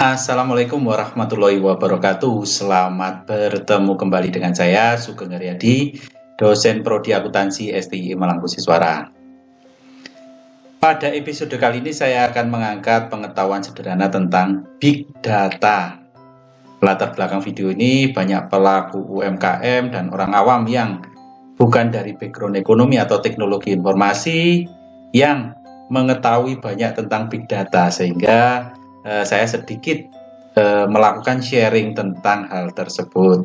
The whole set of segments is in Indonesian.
Assalamualaikum warahmatullahi wabarakatuh. Selamat bertemu kembali dengan saya, Sugeng Haryadi, dosen Prodi Akuntansi STI Malang Kusiswara. Pada episode kali ini saya akan mengangkat pengetahuan sederhana tentang Big Data. Latar belakang video ini banyak pelaku UMKM dan orang awam yang bukan dari background ekonomi atau teknologi informasi yang mengetahui banyak tentang Big Data, sehingga saya sedikit melakukan sharing tentang hal tersebut.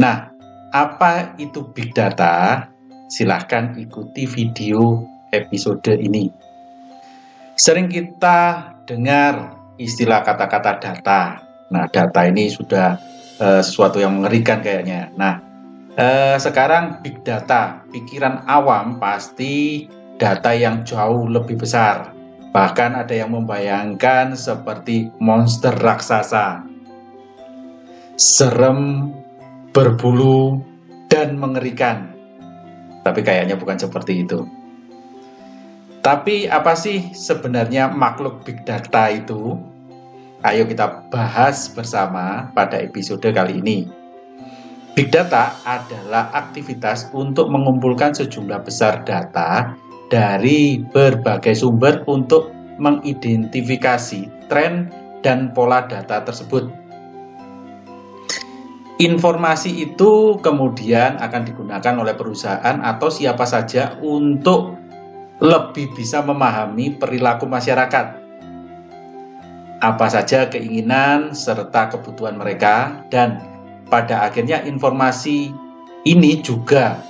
Nah, apa itu Big Data? Silahkan ikuti video episode ini. Sering kita dengar istilah kata-kata data. Nah, data ini sudah sesuatu yang mengerikan kayaknya. Nah, sekarang Big Data, pikiran awam pasti data yang jauh lebih besar. Bahkan ada yang membayangkan seperti monster raksasa, serem, berbulu, dan mengerikan. Tapi kayaknya bukan seperti itu. Tapi apa sih sebenarnya makhluk Big Data itu? Ayo kita bahas bersama pada episode kali ini. Big Data adalah aktivitas untuk mengumpulkan sejumlah besar data dari berbagai sumber untuk mengidentifikasi tren dan pola data tersebut. Informasi itu kemudian akan digunakan oleh perusahaan atau siapa saja untuk lebih bisa memahami perilaku masyarakat. Apa saja keinginan serta kebutuhan mereka, dan pada akhirnya informasi ini juga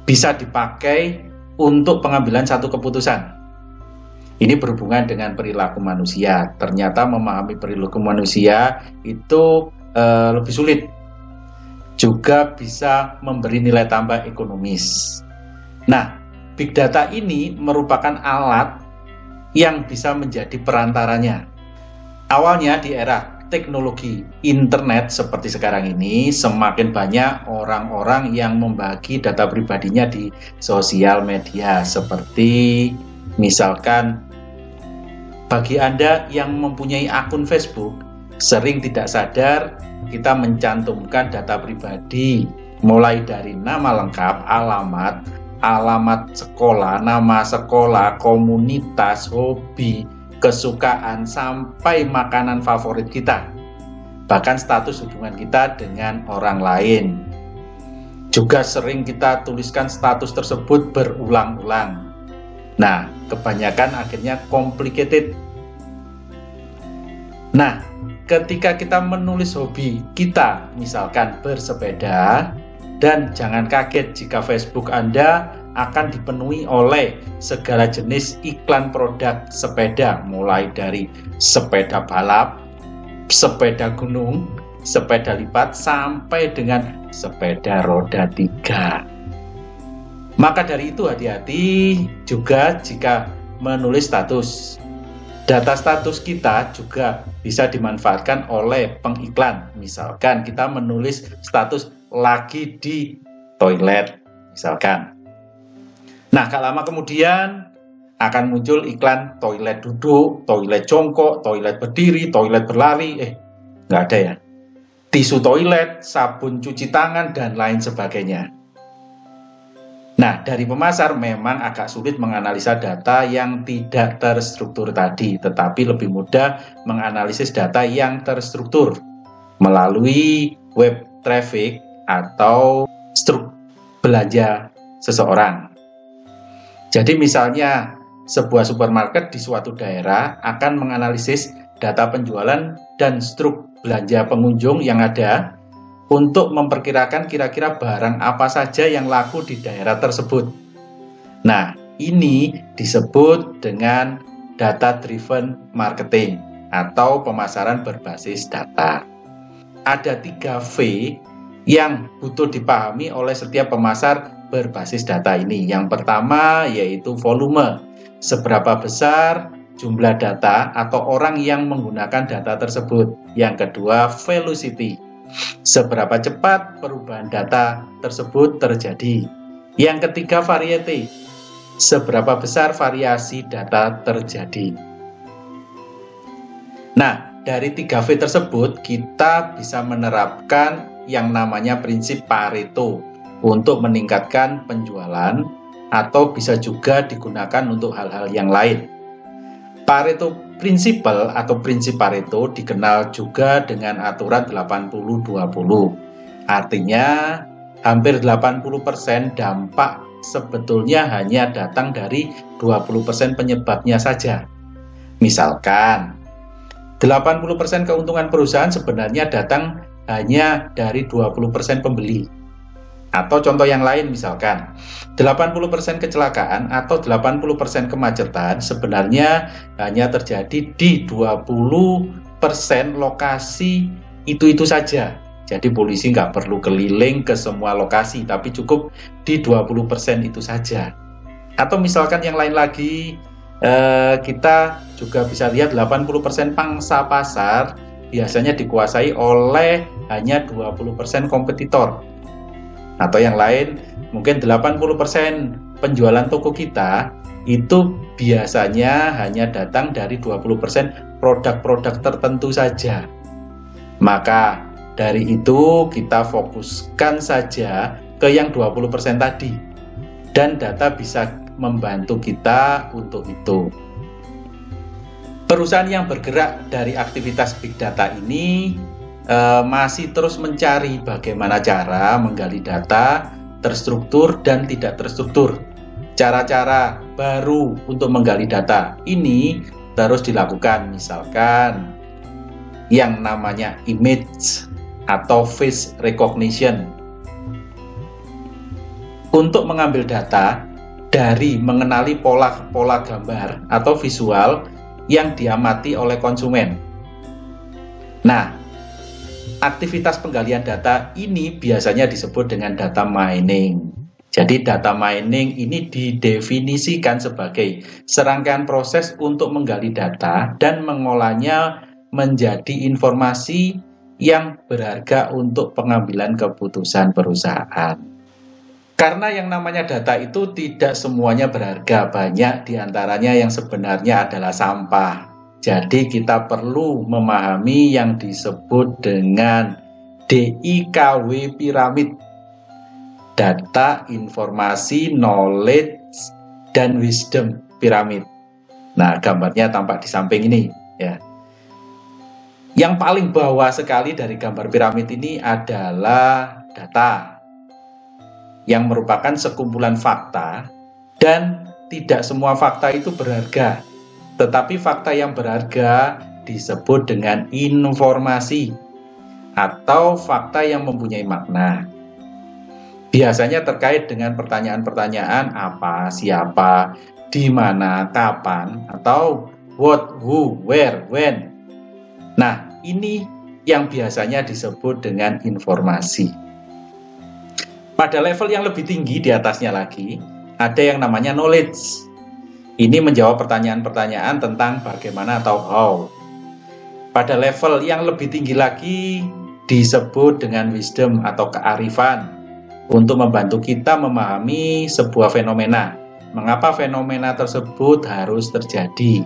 bisa dipakai untuk pengambilan satu keputusan. Ini berhubungan dengan perilaku manusia. Ternyata memahami perilaku manusia itu lebih sulit. Juga bisa memberi nilai tambah ekonomis. Nah, Big Data ini merupakan alat yang bisa menjadi perantaranya. Awalnya di era teknologi internet seperti sekarang ini, semakin banyak orang-orang yang membagi data pribadinya di sosial media. Seperti misalkan bagi Anda yang mempunyai akun Facebook, sering tidak sadar kita mencantumkan data pribadi, mulai dari nama lengkap, alamat sekolah, nama sekolah, komunitas, hobi, kesukaan, sampai makanan favorit kita, bahkan status hubungan kita dengan orang lain. Juga sering kita tuliskan status tersebut berulang-ulang. Nah, kebanyakan akhirnya complicated. Nah, ketika kita menulis hobi kita, misalkan bersepeda, dan jangan kaget jika Facebook Anda akan dipenuhi oleh segala jenis iklan produk sepeda, mulai dari sepeda balap, sepeda gunung, sepeda lipat, sampai dengan sepeda roda 3. Maka dari itu hati-hati juga jika menulis status. Data status kita juga bisa dimanfaatkan oleh pengiklan. Misalkan kita menulis status lagi di toilet, misalkan. Nah, gak lama kemudian akan muncul iklan toilet duduk, toilet jongkok, toilet berdiri, toilet berlari. Nggak ada ya. Tisu toilet, sabun cuci tangan, dan lain sebagainya. Nah, dari pemasar memang agak sulit menganalisa data yang tidak terstruktur tadi, tetapi lebih mudah menganalisis data yang terstruktur melalui web traffic atau struk belanja seseorang. Jadi misalnya sebuah supermarket di suatu daerah akan menganalisis data penjualan dan struk belanja pengunjung yang ada untuk memperkirakan kira-kira barang apa saja yang laku di daerah tersebut. Nah, ini disebut dengan data driven marketing atau pemasaran berbasis data. Ada 3 V yang butuh dipahami oleh setiap pemasar berbasis data ini. Yang pertama yaitu volume, seberapa besar jumlah data atau orang yang menggunakan data tersebut. Yang kedua velocity, seberapa cepat perubahan data tersebut terjadi. Yang ketiga variety, seberapa besar variasi data terjadi. Nah, dari 3V tersebut kita bisa menerapkan yang namanya prinsip Pareto untuk meningkatkan penjualan atau bisa juga digunakan untuk hal-hal yang lain. Pareto Principle atau prinsip Pareto dikenal juga dengan aturan 80-20. Artinya hampir 80% dampak sebetulnya hanya datang dari 20% penyebabnya saja. Misalkan 80% keuntungan perusahaan sebenarnya datang hanya dari 20% pembeli. Atau contoh yang lain misalkan 80% kecelakaan atau 80% kemacetan sebenarnya hanya terjadi di 20% lokasi itu saja. Jadi polisi nggak perlu keliling ke semua lokasi, tapi cukup di 20% itu saja. Atau misalkan yang lain lagi, kita juga bisa lihat 80% pangsa pasar biasanya dikuasai oleh hanya 20% kompetitor. Atau yang lain, mungkin 80% penjualan toko kita itu biasanya hanya datang dari 20% produk-produk tertentu saja. Maka dari itu kita fokuskan saja ke yang 20% tadi, dan data bisa membantu kita untuk itu. Perusahaan yang bergerak dari aktivitas big data ini masih terus mencari bagaimana cara menggali data terstruktur dan tidak terstruktur. Cara-cara baru untuk menggali data ini terus dilakukan, misalkan yang namanya image atau face recognition. Untuk mengambil data dari mengenali pola-pola gambar atau visual yang diamati oleh konsumen. Nah, aktivitas penggalian data ini biasanya disebut dengan data mining. Jadi data mining ini didefinisikan sebagai serangkaian proses untuk menggali data dan mengolahnya menjadi informasi yang berharga untuk pengambilan keputusan perusahaan. Karena yang namanya data itu tidak semuanya berharga, banyak diantaranya yang sebenarnya adalah sampah. Jadi kita perlu memahami yang disebut dengan DIKW piramid. Data, informasi, knowledge, dan wisdom piramid. Nah, gambarnya tampak di samping ini ya. Yang paling bawah sekali dari gambar piramid ini adalah data, yang merupakan sekumpulan fakta, dan tidak semua fakta itu berharga. Tetapi fakta yang berharga disebut dengan informasi atau fakta yang mempunyai makna. Biasanya terkait dengan pertanyaan-pertanyaan apa, siapa, di mana, kapan, atau what, who, where, when. Nah, ini yang biasanya disebut dengan informasi. Pada level yang lebih tinggi di atasnya lagi, ada yang namanya knowledge. Ini menjawab pertanyaan-pertanyaan tentang bagaimana atau how. Pada level yang lebih tinggi lagi disebut dengan wisdom atau kearifan untuk membantu kita memahami sebuah fenomena. Mengapa fenomena tersebut harus terjadi?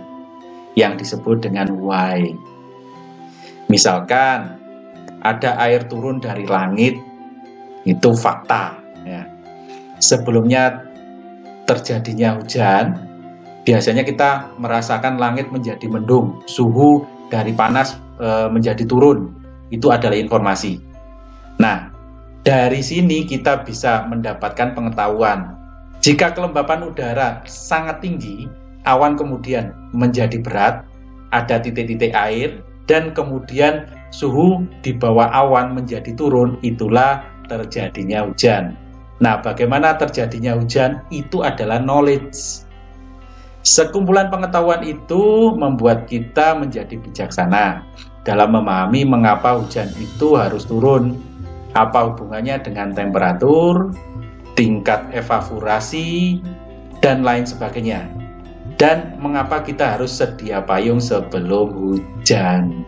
Yang disebut dengan why. Misalkan ada air turun dari langit, itu fakta ya. Sebelumnya terjadinya hujan, biasanya kita merasakan langit menjadi mendung, suhu dari panas menjadi turun. Itu adalah informasi. Nah, dari sini kita bisa mendapatkan pengetahuan. Jika kelembapan udara sangat tinggi, awan kemudian menjadi berat, ada titik-titik air, dan kemudian suhu di bawah awan menjadi turun, itulah terjadinya hujan. Nah, bagaimana terjadinya hujan? Itu adalah knowledge. Sekumpulan pengetahuan itu membuat kita menjadi bijaksana dalam memahami mengapa hujan itu harus turun, apa hubungannya dengan temperatur, tingkat evaporasi, dan lain sebagainya. Dan mengapa kita harus sedia payung sebelum hujan.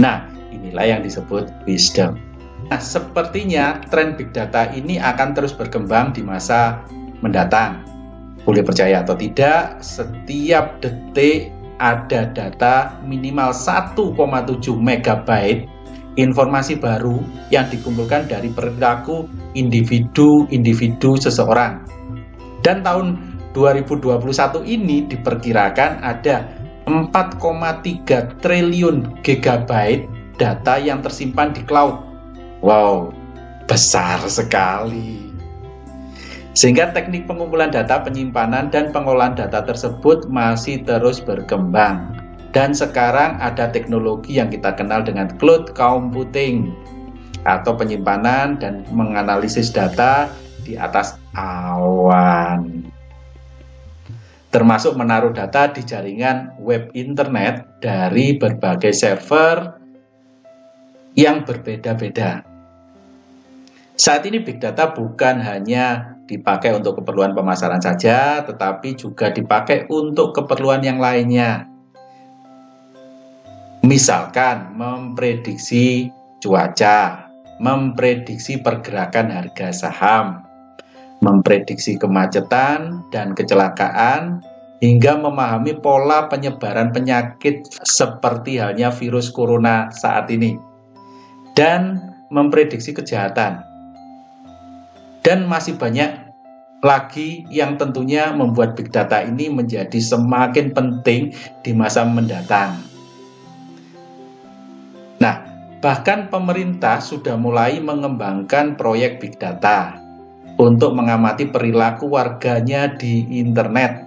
Nah, inilah yang disebut wisdom. Nah, sepertinya tren big data ini akan terus berkembang di masa mendatang. Boleh percaya atau tidak, setiap detik ada data minimal 1,7 MB informasi baru yang dikumpulkan dari perilaku individu seseorang. Dan tahun 2021 ini diperkirakan ada 4,3 triliun GB data yang tersimpan di cloud. Wow, besar sekali. Sehingga teknik pengumpulan data, penyimpanan, dan pengolahan data tersebut masih terus berkembang. Dan sekarang ada teknologi yang kita kenal dengan cloud computing atau penyimpanan dan menganalisis data di atas awan. Termasuk menaruh data di jaringan web internet dari berbagai server yang berbeda-beda. Saat ini big data bukan hanya dipakai untuk keperluan pemasaran saja, tetapi juga dipakai untuk keperluan yang lainnya. Misalkan memprediksi cuaca, memprediksi pergerakan harga saham, memprediksi kemacetan dan kecelakaan, hingga memahami pola penyebaran penyakit seperti halnya virus corona saat ini, dan memprediksi kejahatan. Dan masih banyak lagi yang tentunya membuat big data ini menjadi semakin penting di masa mendatang. Nah, bahkan pemerintah sudah mulai mengembangkan proyek big data untuk mengamati perilaku warganya di internet.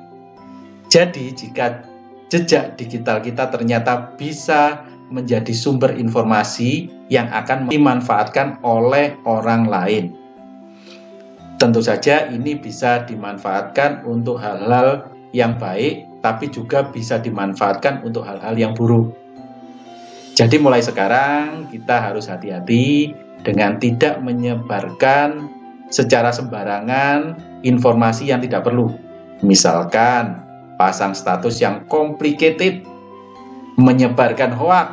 Jadi, jika jejak digital kita ternyata bisa menjadi sumber informasi yang akan dimanfaatkan oleh orang lain. Tentu saja ini bisa dimanfaatkan untuk hal-hal yang baik, tapi juga bisa dimanfaatkan untuk hal-hal yang buruk. Jadi mulai sekarang kita harus hati-hati dengan tidak menyebarkan secara sembarangan informasi yang tidak perlu. Misalkan pasang status yang complicated, menyebarkan hoaks.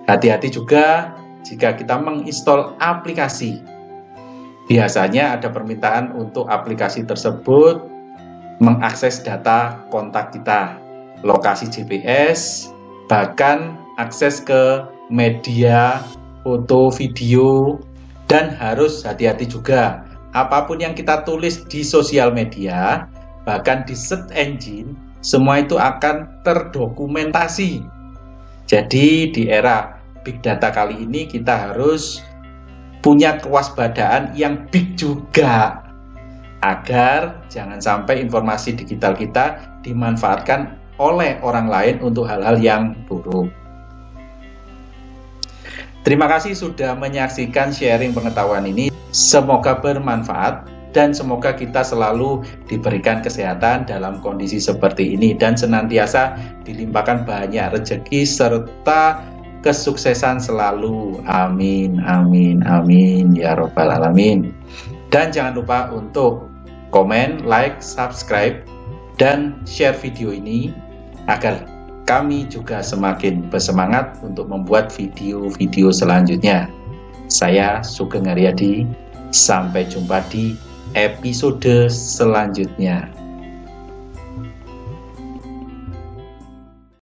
Hati-hati juga jika kita menginstal aplikasi. Biasanya ada permintaan untuk aplikasi tersebut mengakses data kontak kita, lokasi GPS, bahkan akses ke media, foto, video, dan harus hati-hati juga. Apapun yang kita tulis di sosial media, bahkan di search engine, semua itu akan terdokumentasi. Jadi di era big data kali ini kita harus punya kewaspadaan yang big juga, agar jangan sampai informasi digital kita dimanfaatkan oleh orang lain untuk hal-hal yang buruk. Terima kasih sudah menyaksikan sharing pengetahuan ini. Semoga bermanfaat dan semoga kita selalu diberikan kesehatan dalam kondisi seperti ini dan senantiasa dilimpahkan banyak rezeki serta kesuksesan selalu. Amin, amin, amin ya robbal alamin. Dan jangan lupa untuk komen, like, subscribe, dan share video ini agar kami juga semakin bersemangat untuk membuat video-video selanjutnya. Saya Sugeng Haryadi, sampai jumpa di episode selanjutnya.